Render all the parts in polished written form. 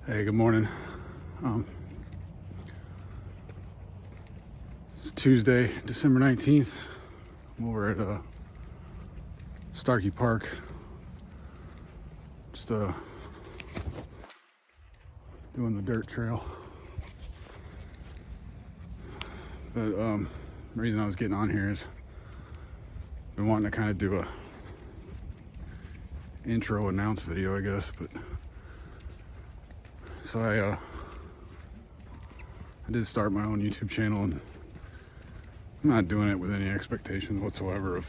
Hey, good morning. It's Tuesday, December 19th. I'm over at Starkey Park. Just doing the dirt trail. But the reason I was getting on here is I've been wanting to kind of do a intro announce video, I guess. But so I did start my own YouTube channel, and I'm not doing it with any expectations whatsoever of,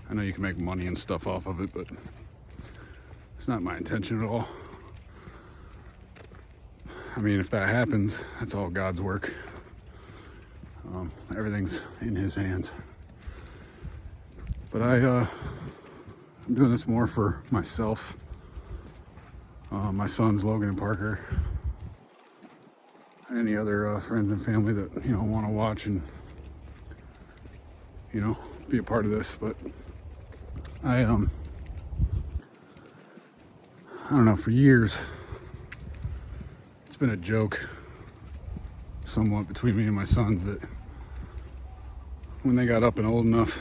I know you can make money and stuff off of it, but it's not my intention at all. I mean, if that happens, that's all God's work. Everything's in His hands. But I'm doing this more for myself, my sons Logan and Parker, and any other friends and family that want to watch and be a part of this. But I don't know, for years it's been a joke somewhat between me and my sons that when they got up and old enough,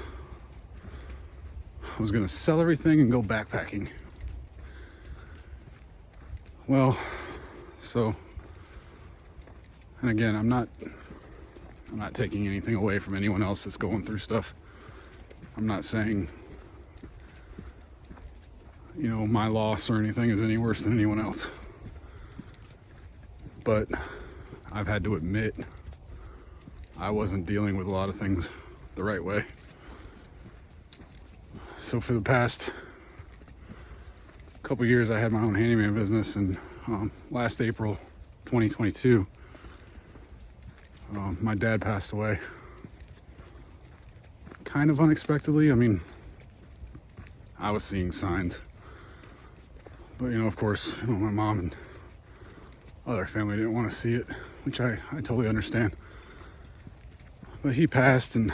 I was going to sell everything and go backpacking. Well, so, and again, I'm not taking anything away from anyone else that's going through stuff. I'm not saying, my loss or anything is any worse than anyone else. But I've had to admit I wasn't dealing with a lot of things the right way. So for the past couple years, I had my own handyman business, and last April 2022, my dad passed away. Kind of unexpectedly. I mean, I was seeing signs. But, of course, my mom and other family didn't want to see it, which I totally understand. But he passed and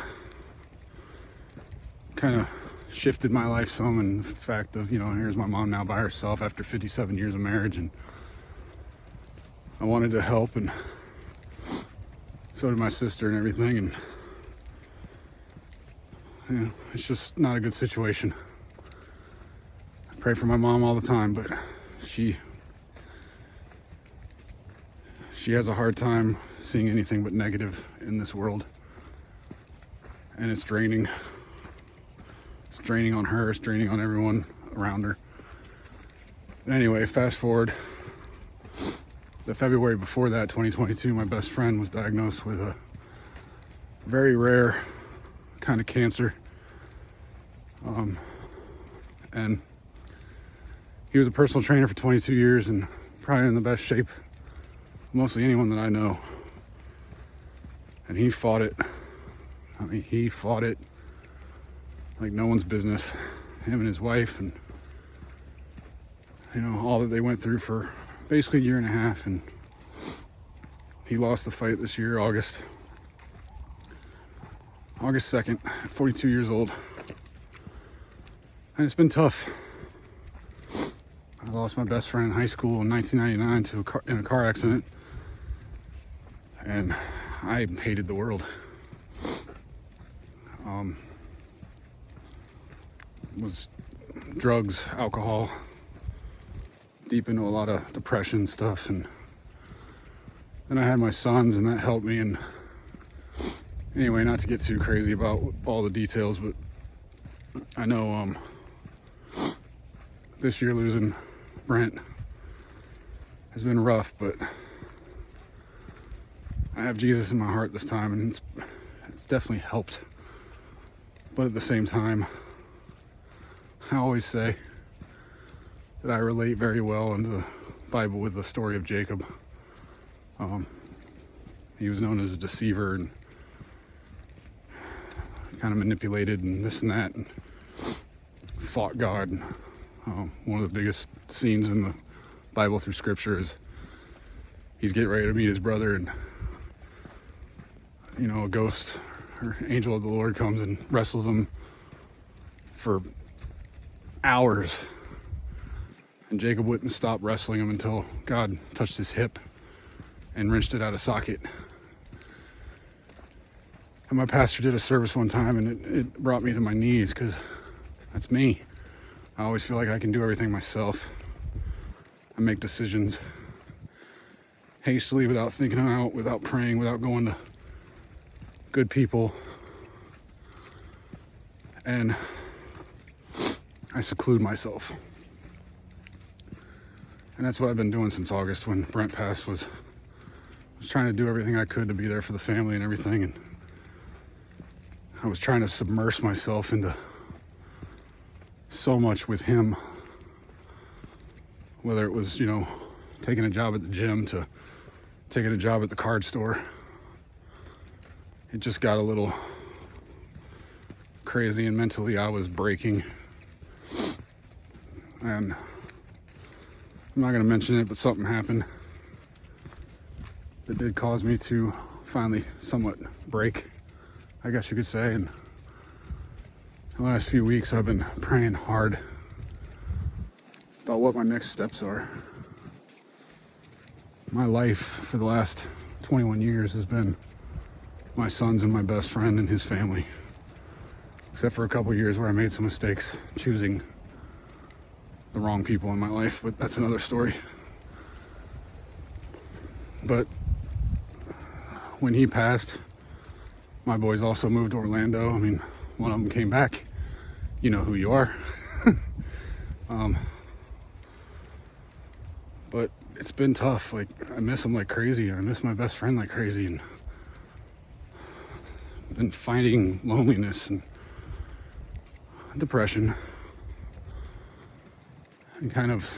kind of shifted my life some, in the fact of, here's my mom now by herself after 57 years of marriage, and I wanted to help, and so did my sister and everything, and it's just not a good situation. I pray for my mom all the time, but she has a hard time seeing anything but negative in this world, and it's draining. It's draining on her, it's draining on everyone around her. But anyway, fast forward, the February before that, 2022, my best friend was diagnosed with a very rare kind of cancer. And he was a personal trainer for 22 years and probably in the best shape mostly anyone that I know. And he fought it. I mean, he fought it like no one's business. Him and his wife, and all that they went through for basically a year and a half, and he lost the fight this year, August 2nd, 42 years old. And it's been tough. I lost my best friend in high school in 1999 in a car accident, and I hated the world. Was drugs, alcohol, deep into a lot of depression stuff, and then I had my sons, and that helped me. And anyway, not to get too crazy about all the details, but I know this year losing Brent has been rough, but I have Jesus in my heart this time, and it's definitely helped. But at the same time, I always say that I relate very well into the Bible with the story of Jacob. He was known as a deceiver and kind of manipulated and this and that, and fought God. One of the biggest scenes in the Bible through Scripture is he's getting ready to meet his brother, and a ghost or angel of the Lord comes and wrestles him for hours, And Jacob wouldn't stop wrestling him until God touched his hip and wrenched it out of socket. And my pastor did a service one time, and it brought me to my knees, because that's me. I always feel like I can do everything myself. I make decisions hastily, without thinking them out, without praying, without going to good people. And I seclude myself. And that's what I've been doing since August, when Brent passed. Was trying to do everything I could to be there for the family and everything. And I was trying to submerge myself into so much with him. Whether it was, taking a job at the gym to taking a job at the card store. It just got a little crazy, and mentally I was breaking. And I'm not going to mention it, but something happened that did cause me to finally somewhat break, I guess you could say. And the last few weeks I've been praying hard about what my next steps are. My life for the last 21 years has been my son's and my best friend and his family. Except for a couple years where I made some mistakes choosing the wrong people in my life, but that's another story. But when he passed, my boys also moved to Orlando. I mean, one of them came back. You know who you are. But it's been tough. Like, I miss him like crazy. I miss my best friend like crazy, and been fighting loneliness and depression, and kind of,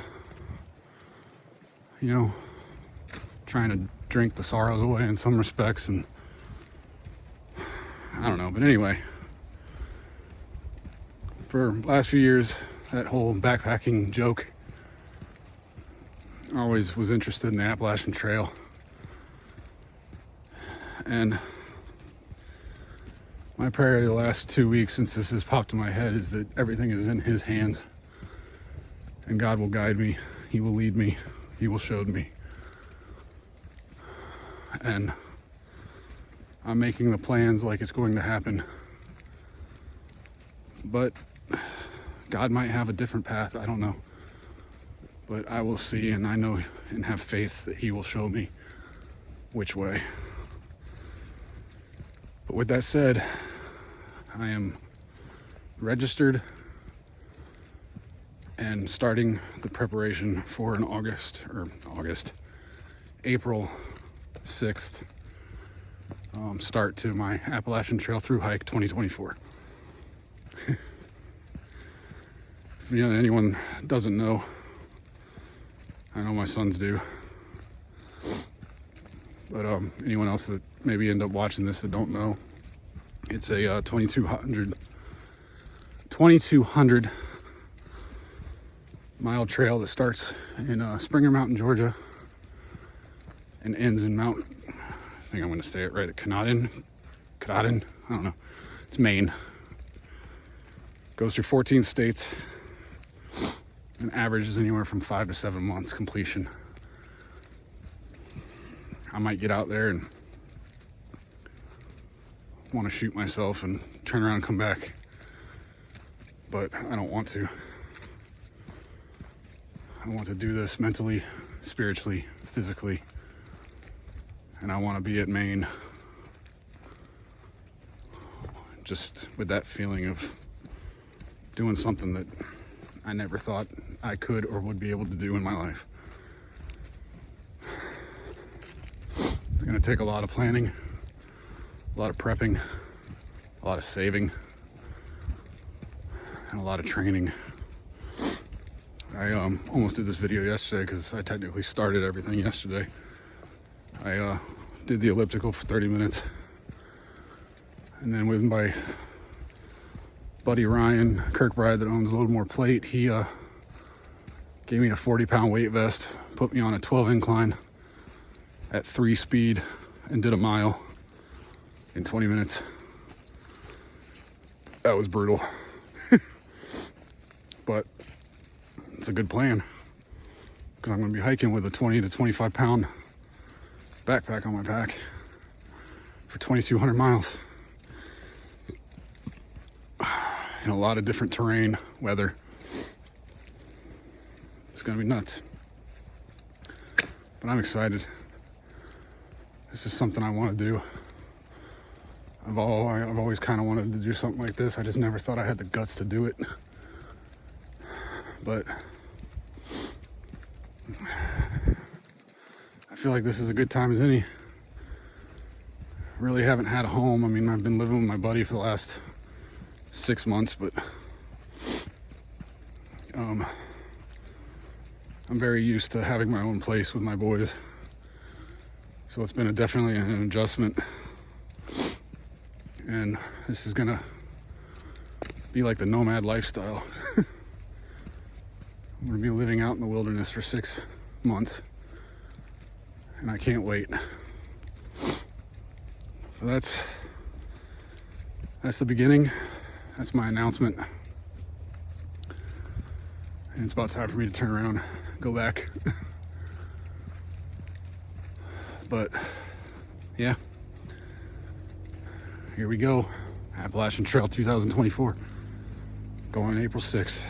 trying to drink the sorrows away in some respects. And I don't know, but anyway, for the last few years, that whole backpacking joke, I always was interested in the Appalachian Trail. And my prayer the last 2 weeks since this has popped in my head is that everything is in his hands, and God will guide me, he will lead me, he will show me. And I'm making the plans like it's going to happen, but God might have a different path, I don't know. But I will see, and I know and have faith that he will show me which way. But with that said, I am registered and starting the preparation for an April 6th start to my Appalachian Trail through hike 2024. If anyone doesn't know, I know my sons do, but anyone else that maybe end up watching this that don't know, it's a 2,200 mile trail that starts in Springer Mountain, Georgia, and ends in I think I'm going to say it right, at Katahdin, I don't know, it's Maine. Goes through 14 states, and averages anywhere from 5 to 7 months completion. I might get out there and want to shoot myself and turn around and come back, but I don't want to. I want to do this mentally, spiritually, physically, and I want to be at Maine just with that feeling of doing something that I never thought I could or would be able to do in my life. It's going to take a lot of planning, a lot of prepping, a lot of saving, and a lot of training. I almost did this video yesterday because I technically started everything yesterday. I did the elliptical for 30 minutes, and then with my buddy Ryan Kirkbride that owns Load More Plate, he gave me a 40-pound weight vest, put me on a 12 incline at 3 speed, and did a mile in 20 minutes. That was brutal. But it's a good plan. because I'm going to be hiking with a 20 to 25 pound backpack on my back for 2,200 miles in a lot of different terrain, weather. It's going to be nuts. But I'm excited. This is something I want to do. I've always kind of wanted to do something like this. I just never thought I had the guts to do it. But I feel like this is a good time as any. Really haven't had a home. I mean, I've been living with my buddy for the last 6 months, but I'm very used to having my own place with my boys. So it's been definitely an adjustment. And this is gonna be like the nomad lifestyle. I'm gonna be living out in the wilderness for 6 months. And I can't wait. So that's the beginning. That's my announcement. And it's about time for me to turn around, go back. But yeah, here we go. Appalachian Trail 2024, going April 6th.